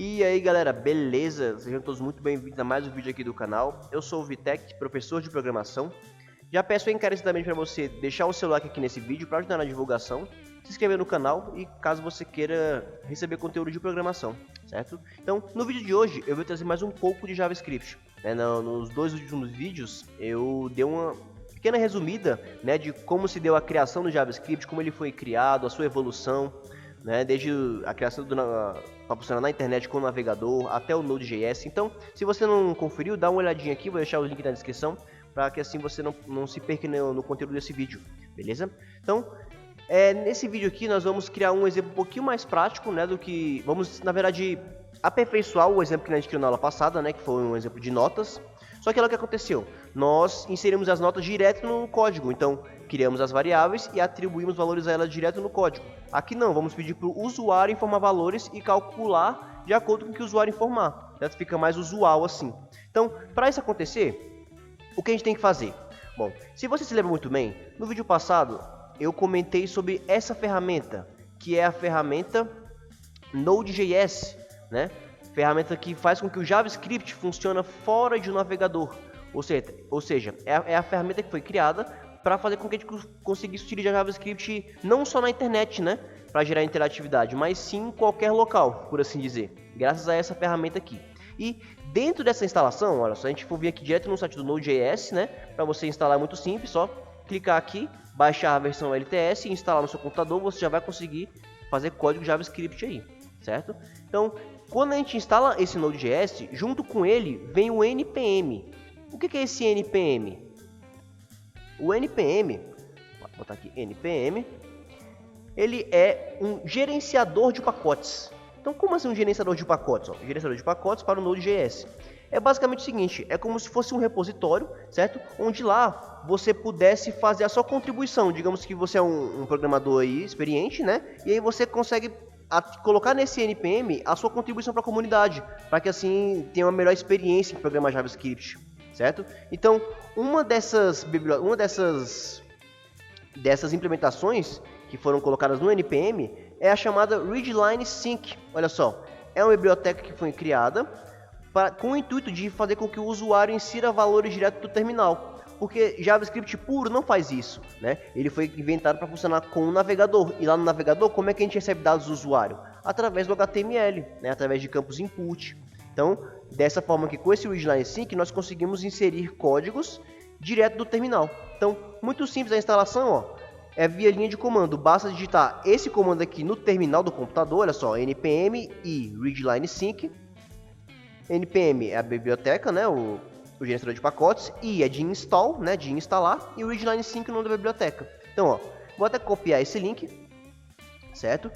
E aí galera, beleza? Sejam todos muito bem-vindos a mais um vídeo aqui do canal. Eu sou o Vitec, professor de programação. Já peço encarecidamente para você deixar o seu like aqui nesse vídeo para ajudar na divulgação, se inscrever no canal e caso você queira receber conteúdo de programação, certo? Então, no vídeo de hoje eu vou trazer mais um pouco de JavaScript. Nos dois últimos vídeos eu dei uma pequena resumida, de como se deu a criação do JavaScript, como ele foi criado, a sua evolução, desde a criação para funcionar na internet com o navegador até o Node.js. Então, se você não conferiu, dá uma olhadinha aqui, vou deixar o link na descrição, para que assim você não se perca no conteúdo desse vídeo, beleza? Então, nesse vídeo aqui nós vamos criar um exemplo um pouquinho mais prático, do que... Vamos, na verdade, aperfeiçoar o exemplo que a gente criou na aula passada, que foi um exemplo de notas. Só que olha o que aconteceu, nós inserimos as notas direto no código, então criamos as variáveis e atribuímos valores a elas direto no código. Aqui não, vamos pedir para o usuário informar valores e calcular de acordo com o que o usuário informar, certo? Fica mais usual assim. Então, para isso acontecer, o que a gente tem que fazer? Bom, se você se lembra muito bem, no vídeo passado eu comentei sobre essa ferramenta, que é a ferramenta Node.js, ferramenta que faz com que o JavaScript funcione fora de um navegador. Ou seja, é a ferramenta que foi criada para fazer com que a gente conseguisse utilizar JavaScript não só na internet, para gerar interatividade, mas sim em qualquer local, por assim dizer, graças a essa ferramenta aqui. E dentro dessa instalação, olha só, a gente for vir aqui direto no site do Node.js, para você instalar é muito simples, só clicar aqui, baixar a versão LTS e instalar no seu computador, você já vai conseguir fazer código JavaScript aí, certo? Então, quando a gente instala esse Node.js, junto com ele vem o NPM. O que é esse NPM? O NPM, vou botar aqui NPM, ele é um gerenciador de pacotes. Então, como assim um gerenciador de pacotes? Gerenciador de pacotes para o Node.js. É basicamente o seguinte, é como se fosse um repositório, certo? Onde lá você pudesse fazer a sua contribuição. Digamos que você é um programador aí experiente, E aí você consegue colocar nesse NPM a sua contribuição para a comunidade, para que assim tenha uma melhor experiência em programar JavaScript, certo? Então, uma dessas implementações que foram colocadas no NPM é a chamada Readline Sync. Olha só, é uma biblioteca que foi criada com o intuito de fazer com que o usuário insira valores direto do terminal. Porque JavaScript puro não faz isso, Ele foi inventado para funcionar com o navegador. E lá no navegador, como é que a gente recebe dados do usuário? Através do HTML, através de campos input. Então, dessa forma aqui, com esse Readline Sync, nós conseguimos inserir códigos direto do terminal. Então, muito simples a instalação, é via linha de comando. Basta digitar esse comando aqui no terminal do computador, olha só, npm e Readline Sync. npm é a biblioteca, o gerenciador de pacotes, e é de install, de instalar, e o Readline Sync o nome da biblioteca. Então, vou até copiar esse link, certo?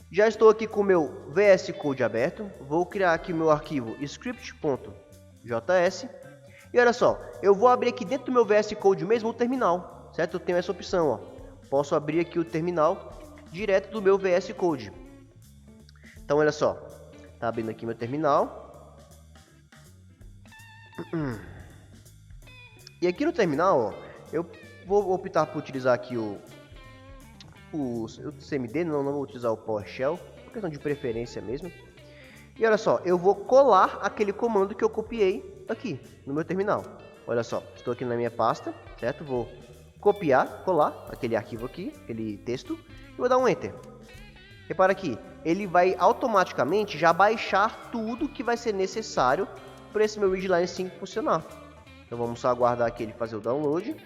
Já estou aqui com o meu VS Code aberto, vou criar aqui o meu arquivo script.js, e olha só, eu vou abrir aqui dentro do meu VS Code mesmo o terminal, certo? Eu tenho essa opção, posso abrir aqui o terminal direto do meu VS Code. Então, olha só, tá abrindo aqui meu terminal. E aqui no terminal, eu vou optar por utilizar aqui o CMD, não vou utilizar o PowerShell, por questão de preferência mesmo. E olha só, eu vou colar aquele comando que eu copiei aqui no meu terminal. Olha só, estou aqui na minha pasta, certo? Vou copiar, colar aquele arquivo aqui, aquele texto, e vou dar um Enter. Repara aqui, ele vai automaticamente já baixar tudo que vai ser necessário para esse meu Readline Sync funcionar. Então vamos só aguardar aqui ele fazer o download.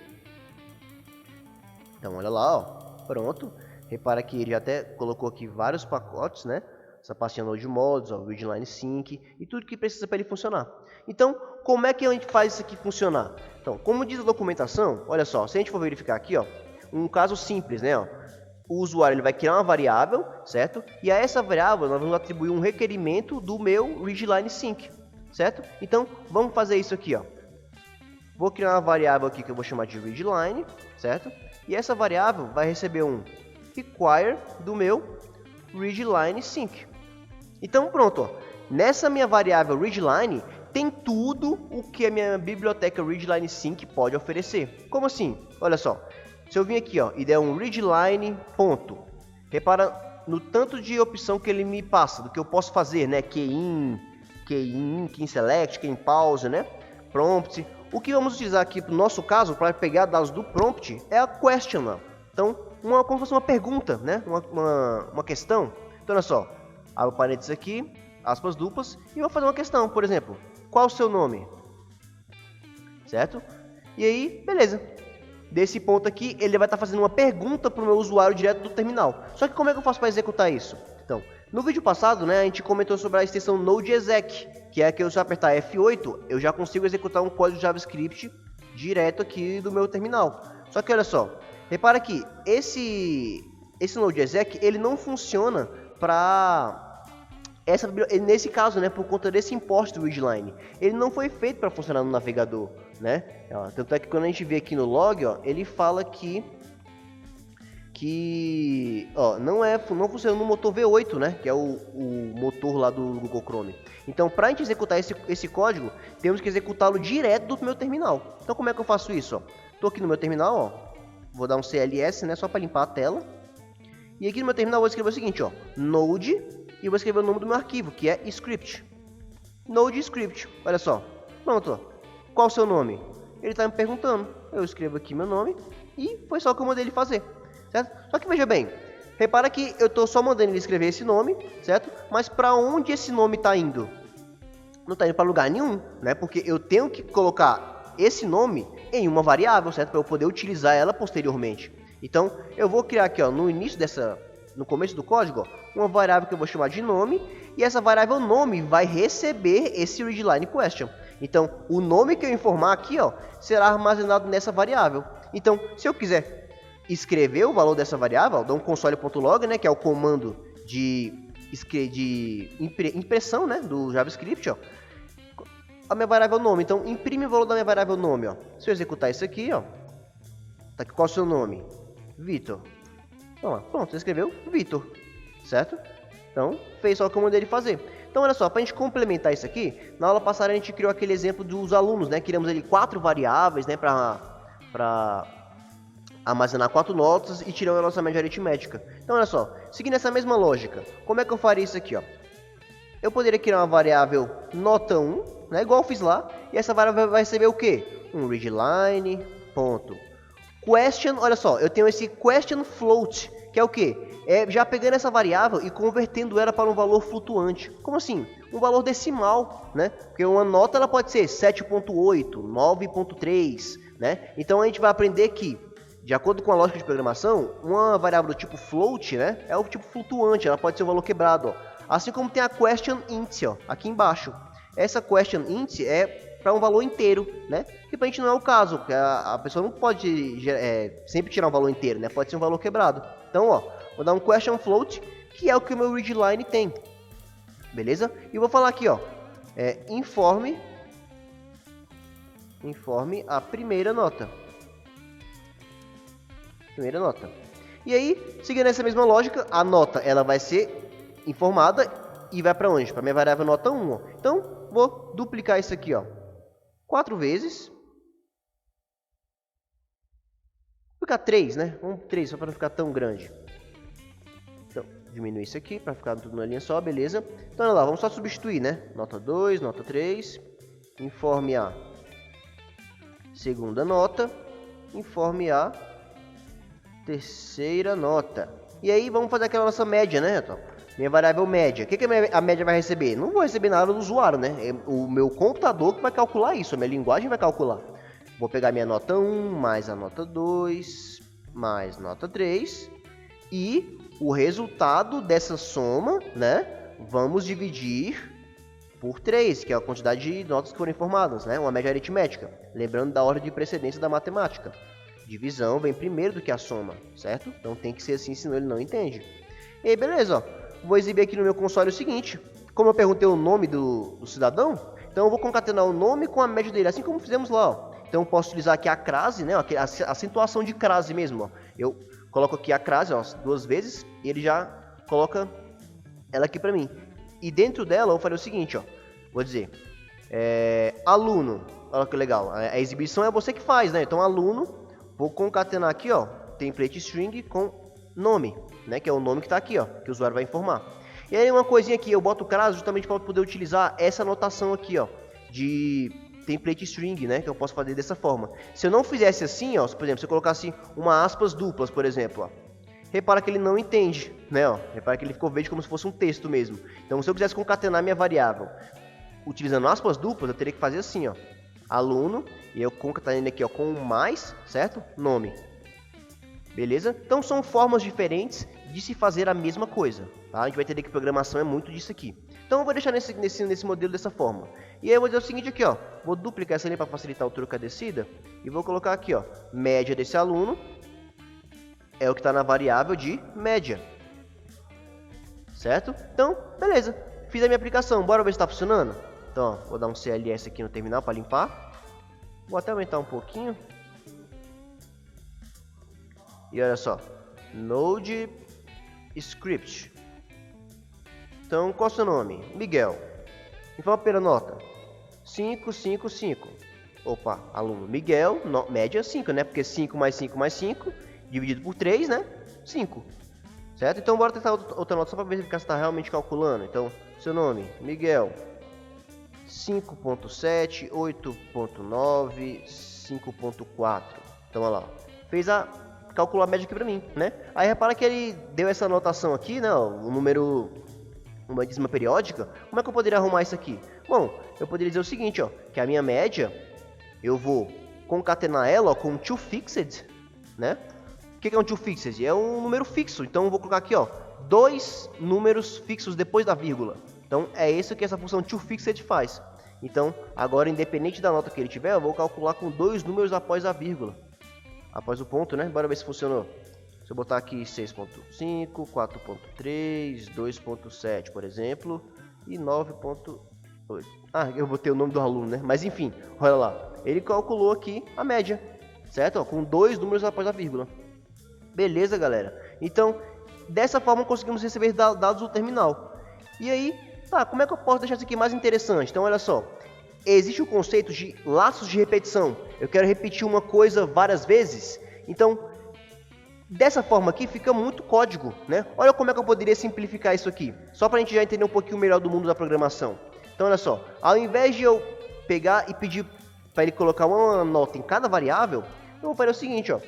Então olha lá, pronto. Repara que ele até colocou aqui vários pacotes, Essa pastinha Node Mods, o Readline Sync e tudo que precisa para ele funcionar. Então, como é que a gente faz isso aqui funcionar? Então, como diz a documentação, olha só, se a gente for verificar aqui, um caso simples, O usuário ele vai criar uma variável, certo? E a essa variável nós vamos atribuir um requerimento do meu Readline Sync, certo? Então, vamos fazer isso aqui, Vou criar uma variável aqui que eu vou chamar de Readline, certo? E essa variável vai receber um require do meu Readline Sync. Então, pronto, nessa minha variável Readline tem tudo o que a minha biblioteca Readline Sync pode oferecer. Como assim? Olha só, se eu vim aqui e der um readline ponto, repara no tanto de opção que ele me passa, do que eu posso fazer, né? Key in select, key in pause, né? Prompt. O que vamos utilizar aqui no nosso caso para pegar dados do prompt é a question. Ó. Então, como se fosse uma pergunta, né? Uma questão. Então, olha só. Abro parênteses aqui, aspas duplas, e vou fazer uma questão, por exemplo. Qual o seu nome? Certo? E aí, beleza. Desse ponto aqui, ele vai estar fazendo uma pergunta para o meu usuário direto do terminal. Só que como é que eu faço para executar isso? Então, no vídeo passado, né, a gente comentou sobre a extensão Node.exec, que é que eu, se eu apertar F8, eu já consigo executar um código JavaScript direto aqui do meu terminal. Só que olha só, repara que esse Node.exec, ele não funciona para... nesse caso, né, por conta desse import do readline, ele não foi feito para funcionar no navegador, né? Tanto é que quando a gente vê aqui no log, ó, ele fala que ó, não funciona no motor V8, né? Que é o motor lá do Google Chrome. Então, para a gente executar esse código, temos que executá-lo direto do meu terminal. Então, como é que eu faço isso? Ó? Tô aqui no meu terminal, ó, vou dar um CLS, né? Só para limpar a tela. E aqui no meu terminal eu vou escrever o seguinte, ó, Node, e eu vou escrever o nome do meu arquivo, que é script. Node script. Olha só. Pronto, ó. Qual o seu nome? Ele está me perguntando. Eu escrevo aqui meu nome e foi só o que eu mandei ele fazer, certo? Só que veja bem, repara que eu estou só mandando ele escrever esse nome, certo? Mas para onde esse nome está indo? Não está indo para lugar nenhum, né? Porque eu tenho que colocar esse nome em uma variável, certo? Para eu poder utilizar ela posteriormente. Então, eu vou criar aqui, ó, no começo do código, ó, uma variável que eu vou chamar de nome, e essa variável nome vai receber esse readline question. Então, o nome que eu informar aqui, ó, será armazenado nessa variável. Então, se eu quiser escrever o valor dessa variável, ó, dou um console.log, né, que é o comando de impressão, né, do JavaScript, ó, a minha variável nome. Então, imprime o valor da minha variável nome, ó. Se eu executar isso aqui, ó, tá aqui, qual é o seu nome? Vitor. Vamos lá, pronto, você escreveu Vitor, certo? Então, fez só o que eu mandei ele fazer. Então, olha só, para a gente complementar isso aqui, na aula passada a gente criou aquele exemplo dos alunos, né? Criamos ali 4 variáveis, né, para armazenar 4 notas e tiramos a nossa média aritmética. Então, olha só, seguindo essa mesma lógica, como é que eu faria isso aqui, ó? Eu poderia criar uma variável nota 1, né, igual eu fiz lá, e essa variável vai receber o quê? Um readline, ponto. Question, olha só, eu tenho esse question float, que é o quê? É já pegando essa variável e convertendo ela para um valor flutuante. Como assim? Um valor decimal, né? Porque uma nota ela pode ser 7.8, 9.3, né? Então a gente vai aprender que, de acordo com a lógica de programação, uma variável do tipo float, né, é o tipo flutuante, ela pode ser um valor quebrado, ó. Assim como tem a question int, ó, aqui embaixo. Essa question int é para um valor inteiro, né? Que pra gente não é o caso, porque a pessoa não pode sempre tirar um valor inteiro, né? Pode ser um valor quebrado. Então, ó, vou dar um question float, que é o que o meu readline tem. Beleza? E vou falar aqui, ó, informe a primeira nota. Primeira nota. E aí, seguindo essa mesma lógica, a nota ela vai ser informada e vai para onde? Para minha variável nota 1. Ó. Então, vou duplicar isso aqui, ó, 4 vezes. Vou ficar 3, né? Vamos 3, só para não ficar tão grande. Então, diminuir isso aqui para ficar tudo na linha só, beleza? Então, olha lá, vamos só substituir, né? Nota 2, nota 3, informe a segunda nota, informe a terceira nota. E aí, vamos fazer aquela nossa média, né, Reto? Minha variável média. O que a média vai receber? Não vou receber nada do usuário, né? É o meu computador que vai calcular isso, a minha linguagem vai calcular. Vou pegar minha nota 1, mais a nota 2, mais nota 3, e o resultado dessa soma, né, vamos dividir por 3, que é a quantidade de notas que foram informadas, né, uma média aritmética. Lembrando da ordem de precedência da matemática. Divisão vem primeiro do que a soma, certo? Então tem que ser assim, senão ele não entende. E aí, beleza, ó. Vou exibir aqui no meu console o seguinte. Como eu perguntei o nome do cidadão, então eu vou concatenar o nome com a média dele, assim como fizemos lá, ó. Então eu posso utilizar aqui a crase, né, a acentuação de crase mesmo, ó. Eu coloco aqui a crase, ó, 2 vezes, e ele já coloca ela aqui para mim. E dentro dela eu vou fazer o seguinte, ó. Vou dizer, aluno, olha que legal, a exibição é você que faz, né? Então aluno, vou concatenar aqui, ó, template string com nome, né? Que é o nome que está aqui, ó, que o usuário vai informar. E aí uma coisinha aqui, eu boto o caso justamente para poder utilizar essa anotação aqui, ó, de template string, né? Que eu posso fazer dessa forma. Se eu não fizesse assim, ó, por exemplo, se eu colocasse uma aspas duplas, por exemplo, ó, repara que ele não entende, né? Ó, repara que ele ficou verde como se fosse um texto mesmo. Então, se eu quisesse concatenar minha variável utilizando aspas duplas, eu teria que fazer assim, ó, aluno, e eu concatenando aqui, ó, com mais, certo? Nome. Beleza? Então são formas diferentes de se fazer a mesma coisa. Tá? A gente vai entender que programação é muito disso aqui. Então eu vou deixar nesse modelo dessa forma. E aí eu vou dizer o seguinte aqui, ó. Vou duplicar essa linha para facilitar o troco e a descida. E vou colocar aqui, ó. Média desse aluno é o que está na variável de média. Certo? Então, beleza. Fiz a minha aplicação. Bora ver se está funcionando? Então, ó, vou dar um CLS aqui no terminal para limpar. Vou até aumentar um pouquinho. E olha só, Node Script. Então, qual é o seu nome? Miguel. Informa a primeira nota. 5, 5, 5. Opa, aluno Miguel, média 5, né? Porque 5 mais 5 mais 5, dividido por 3, né? 5. Certo? Então, bora tentar outra nota só para verificar se está realmente calculando. Então, seu nome, Miguel. 5.7, 8.9, 5.4. Então, olha lá. Calculou a média aqui pra mim, né? Aí repara que ele deu essa anotação aqui, né? O número, uma dízima periódica. Como é que eu poderia arrumar isso aqui? Bom, eu poderia dizer o seguinte, ó, que a minha média, eu vou concatenar ela, ó, com um toFixed, né? O que é um toFixed? É um número fixo. Então eu vou colocar aqui, ó, 2 números fixos depois da vírgula. Então é isso que essa função toFixed faz. Então, agora independente da nota que ele tiver, eu vou calcular com 2 números após a vírgula. Após o ponto, né? Bora ver se funcionou. Se eu botar aqui 6.5, 4.3, 2.7, por exemplo, e 9.8. Ah, eu botei o nome do aluno, né? Mas enfim, olha lá. Ele calculou aqui a média, certo? Ó, com 2 números após a vírgula. Beleza, galera? Então, dessa forma conseguimos receber dados do terminal. E aí, tá, como é que eu posso deixar isso aqui mais interessante? Então, olha só. Existe o conceito de laços de repetição. Eu quero repetir uma coisa várias vezes. Então, dessa forma aqui fica muito código, né? Olha como é que eu poderia simplificar isso aqui. Só para a gente já entender um pouquinho melhor do mundo da programação. Então, olha só. Ao invés de eu pegar e pedir para ele colocar uma nota em cada variável, eu vou fazer o seguinte, ó.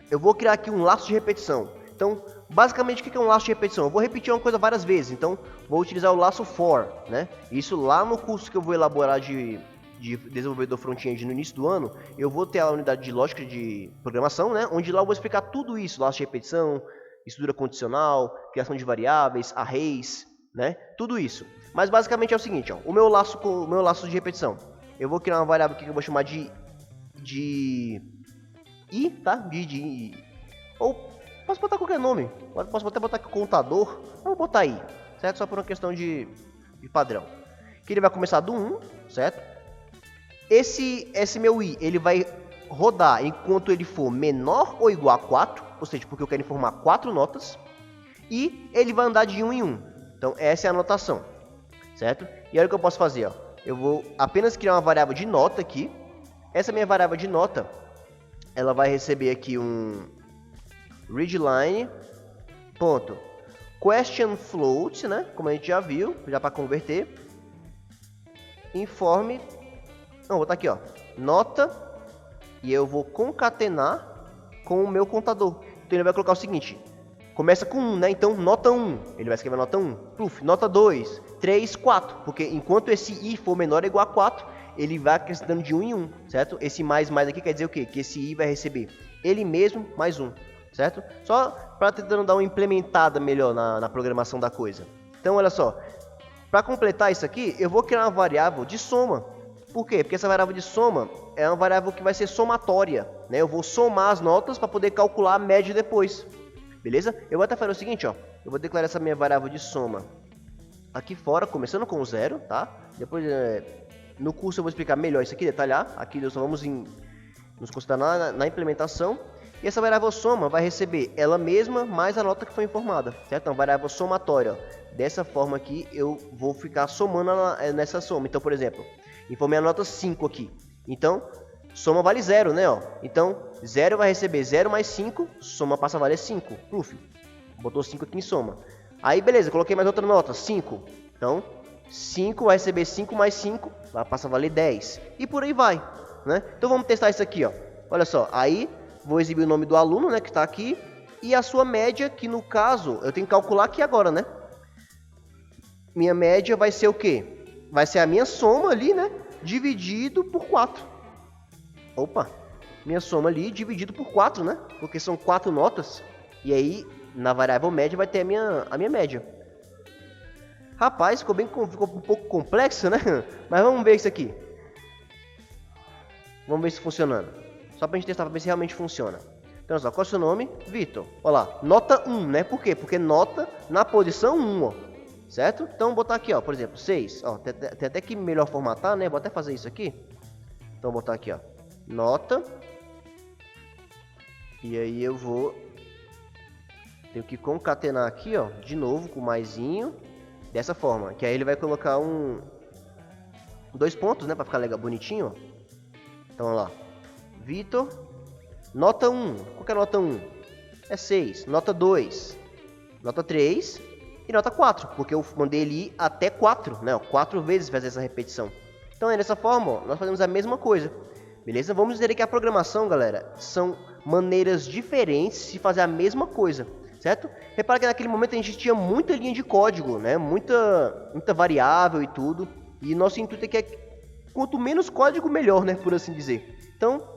Eu vou criar aqui um laço de repetição. Então, basicamente, o que é um laço de repetição? Eu vou repetir uma coisa várias vezes, então vou utilizar o laço for, né? Isso lá no curso que eu vou elaborar de desenvolvedor front-end no início do ano, eu vou ter a unidade de lógica de programação, né? Onde lá eu vou explicar tudo isso, laço de repetição, estrutura condicional, criação de variáveis, arrays, né? Tudo isso. Mas basicamente é o seguinte, ó, o meu laço de repetição. Eu vou criar uma variável aqui que eu vou chamar de i, tá? Ou posso botar qualquer nome. Posso até botar aqui contador. Eu vou botar aí, certo? Só por uma questão de padrão. Que ele vai começar do 1, certo? Esse meu i, ele vai rodar enquanto ele for menor ou igual a 4. Ou seja, porque eu quero informar 4 notas. E ele vai andar de 1 em 1. Então, essa é a anotação, certo? E olha o que eu posso fazer, ó. Eu vou apenas criar uma variável de nota aqui. Essa minha variável de nota, ela vai receber aqui um readline, ponto, question float, né? Como a gente já viu, já para converter. Informe, não, vou botar aqui, ó, nota, e eu vou concatenar com o meu contador. Então ele vai colocar o seguinte, começa com 1, né? Então nota 1, ele vai escrever nota 1, proof, nota 2, 3, 4, porque enquanto esse i for menor ou igual a 4, ele vai acrescentando de 1 em 1, certo? Esse mais aqui quer dizer o quê? Que esse i vai receber ele mesmo mais 1. Certo? Só para tentando dar uma implementada melhor na programação da coisa. Então, olha só. Para completar isso aqui, eu vou criar uma variável de soma. Por quê? Porque essa variável de soma é uma variável que vai ser somatória, né? Eu vou somar as notas para poder calcular a média depois. Beleza? Eu vou até fazer o seguinte, ó. Eu vou declarar essa minha variável de soma aqui fora, começando com 0, tá? Depois, no curso eu vou explicar melhor isso aqui, detalhar. Aqui nós só vamos nos concentrar na implementação. E essa variável soma vai receber ela mesma mais a nota que foi informada, certo? Então, variável somatória, ó. Dessa forma aqui, eu vou ficar somando nessa soma. Então, por exemplo, informei a nota 5 aqui. Então, soma vale 0, né? Ó. Então, 0 vai receber 0 mais 5, soma passa a valer 5. Pluf, botou 5 aqui em soma. Aí, beleza, coloquei mais outra nota, 5. Então, 5 vai receber 5 mais 5, passa a valer 10. E por aí vai, né? Então, vamos testar isso aqui, ó. Olha só, aí vou exibir o nome do aluno, né, que está aqui, e a sua média, que no caso, eu tenho que calcular aqui agora, né? Minha média vai ser o quê? Vai ser a minha soma ali, né, dividido por 4. Opa, minha soma ali dividido por 4, né? Porque são 4 notas, e aí, na variável média, vai ter a minha média. Rapaz, ficou um pouco complexo, né? Mas vamos ver isso aqui. Vamos ver isso funcionando. Só pra gente testar pra ver se realmente funciona. Então, só, qual é o seu nome? Vitor. Olha lá, nota 1, né? Por quê? Porque nota na posição 1, ó. Certo? Então, vou botar aqui, ó, por exemplo, 6. Ó, tem até que melhor formatar, né? Vou até fazer isso aqui. Então, vou botar aqui, ó, nota. E aí eu vou... Tenho que concatenar aqui, ó, de novo, com maisinho. Dessa forma, que aí ele vai colocar 2 pontos, né, pra ficar legal, bonitinho, ó. Então, olha lá, Vitor, nota 1, qual que é a nota 1? É 6, nota 2, nota 3 e nota 4, porque eu mandei ele ir até 4, né, 4 vezes fazer essa repetição. Então, é dessa forma, ó, nós fazemos a mesma coisa, beleza? Vamos dizer que a programação, galera, são maneiras diferentes de fazer a mesma coisa. Certo? Repara que naquele momento a gente tinha muita linha de código, né? Muita variável e tudo. E nosso intuito é que quanto menos código, melhor, né? Por assim dizer. Então,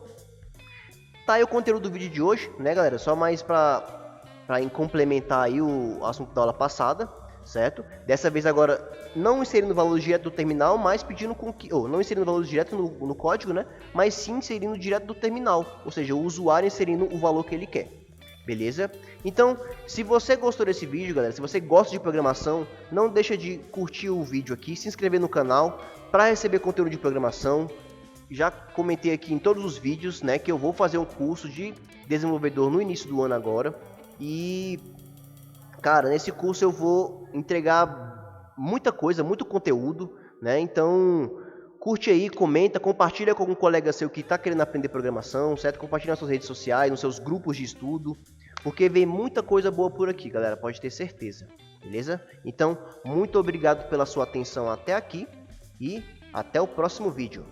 tá aí o conteúdo do vídeo de hoje, né, galera? Só mais para complementar aí o assunto da aula passada, certo? Dessa vez agora não inserindo valores direto do terminal, mas pedindo com que... não inserindo valores direto no código, né? Mas sim inserindo direto do terminal. Ou seja, o usuário inserindo o valor que ele quer. Beleza? Então, se você gostou desse vídeo, galera, se você gosta de programação, não deixa de curtir o vídeo aqui, se inscrever no canal para receber conteúdo de programação. Já comentei aqui em todos os vídeos, né, que eu vou fazer um curso de desenvolvedor no início do ano agora. E, cara, nesse curso eu vou entregar muita coisa, muito conteúdo, né? Então, curte aí, comenta, compartilha com algum colega seu que está querendo aprender programação, certo? Compartilha nas suas redes sociais, nos seus grupos de estudo, porque vem muita coisa boa por aqui, galera, pode ter certeza, beleza? Então, muito obrigado pela sua atenção até aqui e até o próximo vídeo.